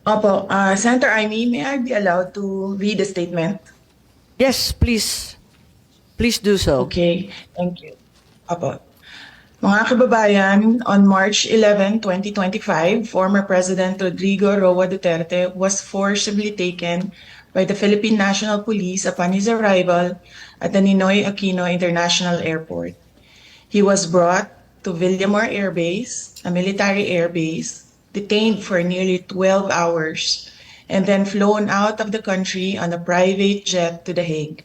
Opo, Senator Amy, may I be allowed to read the statement? Yes, please. Please do so. Okay, thank you. Opo. Mga kababayan, on March 11, 2025, former President Rodrigo Roa Duterte was forcibly taken by the Philippine National Police upon his arrival at the Ninoy Aquino International Airport. He was brought to Villamor Air Base, a military air base, detained for nearly 12 hours, and then flown out of the country on a private jet to The Hague,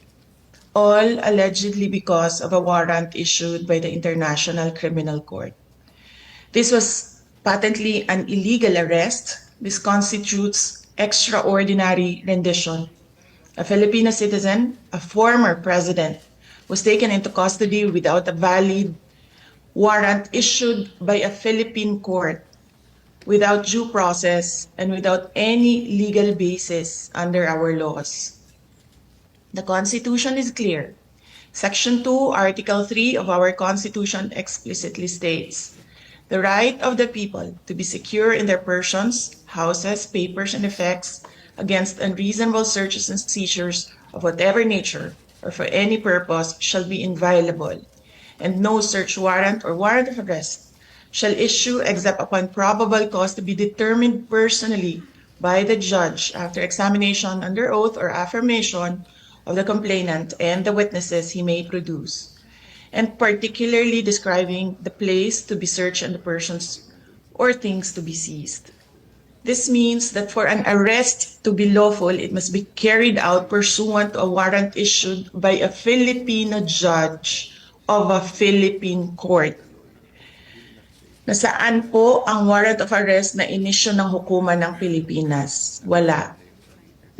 all allegedly because of a warrant issued by the International Criminal Court. This was patently an illegal arrest. This constitutes extraordinary rendition. A Filipino citizen, a former president, was taken into custody without a valid warrant issued by a Philippine court, without due process and without any legal basis under our laws. The Constitution is clear. Section 2, Article 3 of our Constitution explicitly states, the right of the people to be secure in their persons, houses, papers, and effects against unreasonable searches and seizures of whatever nature or for any purpose shall be inviolable, and no search warrant or warrant of arrest shall issue except upon probable cause to be determined personally by the judge after examination under oath or affirmation of the complainant and the witnesses he may produce, and particularly describing the place to be searched and the persons or things to be seized. This means that for an arrest to be lawful, it must be carried out pursuant to a warrant issued by a Filipino judge of a Philippine court. Nasaan po ang warrant of arrest na inisyu ng hukuman ng Pilipinas? Wala.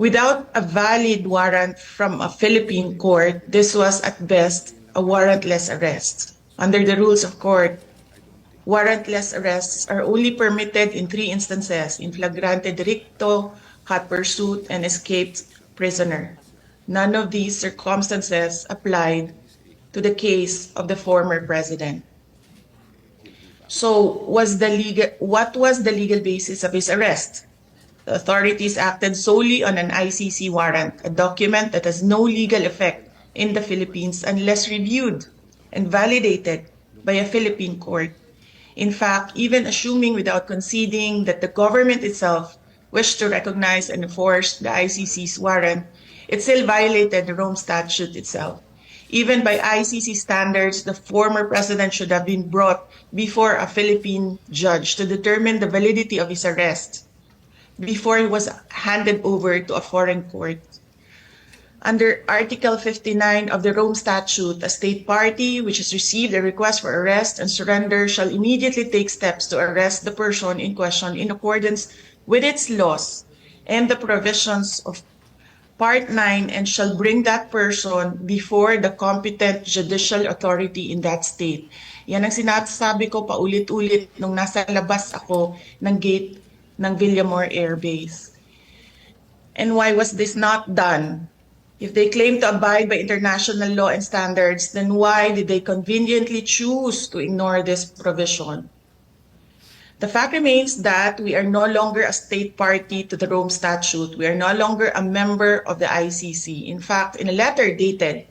Without a valid warrant from a Philippine court, this was at best a warrantless arrest. Under the rules of court, warrantless arrests are only permitted in 3 instances: in flagrante delicto, hot pursuit, and escaped prisoner. None of these circumstances applied to the case of the former president. So, what was the legal basis of his arrest? The authorities acted solely on an ICC warrant, a document that has no legal effect in the Philippines unless reviewed and validated by a Philippine court. In fact, even assuming without conceding that the government itself wished to recognize and enforce the ICC's warrant, it still violated the Rome Statute itself. Even by ICC standards, the former president should have been brought before a Philippine judge to determine the validity of his arrest before he was handed over to a foreign court. Under Article 59 of the Rome Statute, a state party which has received a request for arrest and surrender shall immediately take steps to arrest the person in question in accordance with its laws and the provisions of Part 9, and shall bring that person before the competent judicial authority in that state. Yan ang sinasabi ko paulit-ulit nung nasa labas ako ng gate ng Villamor Air Base. And why was this not done? If they claim to abide by international law and standards, then why did they conveniently choose to ignore this provision? The fact remains that we are no longer a state party to the Rome Statute. We are no longer a member of the ICC. In fact, in a letter dated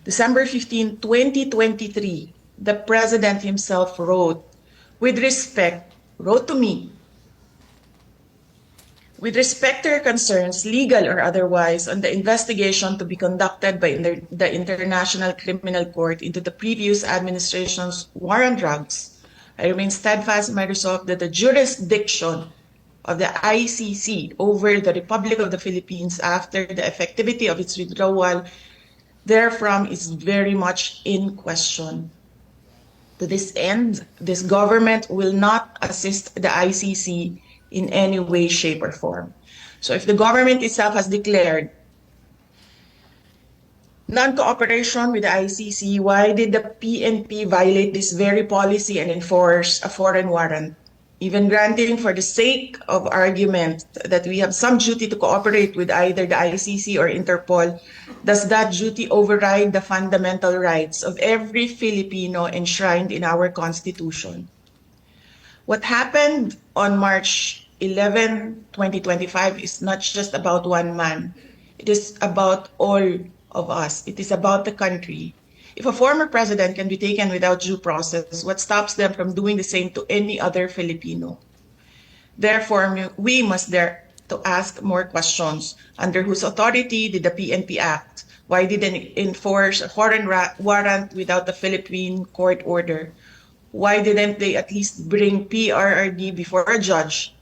December 15, 2023, the President himself wrote to me, with respect to your concerns, legal or otherwise, on the investigation to be conducted by the International Criminal Court into the previous administration's war on drugs, I remain steadfast in my resolve that the jurisdiction of the ICC over the Republic of the Philippines after the effectivity of its withdrawal therefrom is very much in question. To this end, this government will not assist the ICC in any way, shape, or form. So if the government itself has declared non-cooperation with the ICC, why did the PNP violate this very policy and enforce a foreign warrant? Even granting for the sake of argument that we have some duty to cooperate with either the ICC or Interpol, does that duty override the fundamental rights of every Filipino enshrined in our Constitution? What happened on March 11-2025 is not just about one man. It is about all of us. It is about the country. If a former president can be taken without due process, what stops them from doing the same to any other Filipino? Therefore, we must dare to ask more questions. Under whose authority did the PNP act? Why did they enforce a foreign warrant without the Philippine court order? Why didn't they at least bring PRRD before a judge,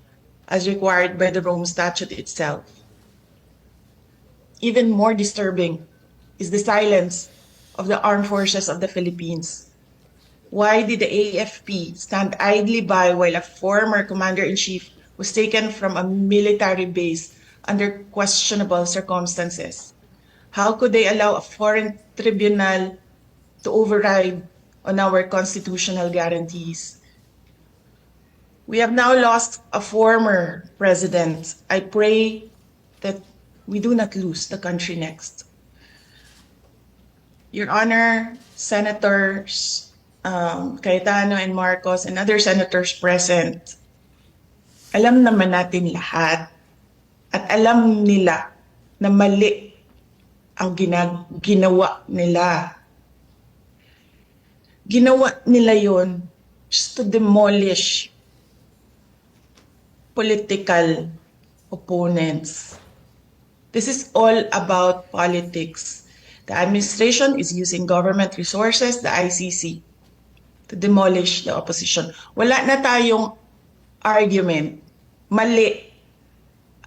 as required by the Rome Statute itself? Even more disturbing is the silence of the armed forces of the Philippines. Why did the AFP stand idly by while a former commander-in-chief was taken from a military base under questionable circumstances? How could they allow a foreign tribunal to override on our constitutional guarantees? We have now lost a former president. I pray that we do not lose the country next. Your Honor, Senators Cayetano and Marcos and other senators present, alam naman natin lahat at alam nila na mali ang ginawa nila. Ginawa nila yon just to demolish political opponents. This is all about politics. The administration is using government resources, the ICC, to demolish the opposition. Wala na tayong argument. Mali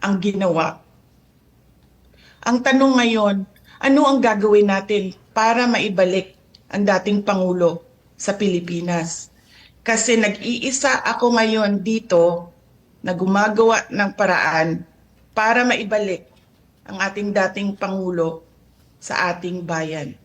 ang ginawa. Ang tanong ngayon, ano ang gagawin natin para maibalik ang dating Pangulo sa Pilipinas? Kasi nag-iisa ako ngayon dito na gumagawa ng paraan para maibalik ang ating dating Pangulo sa ating bayan.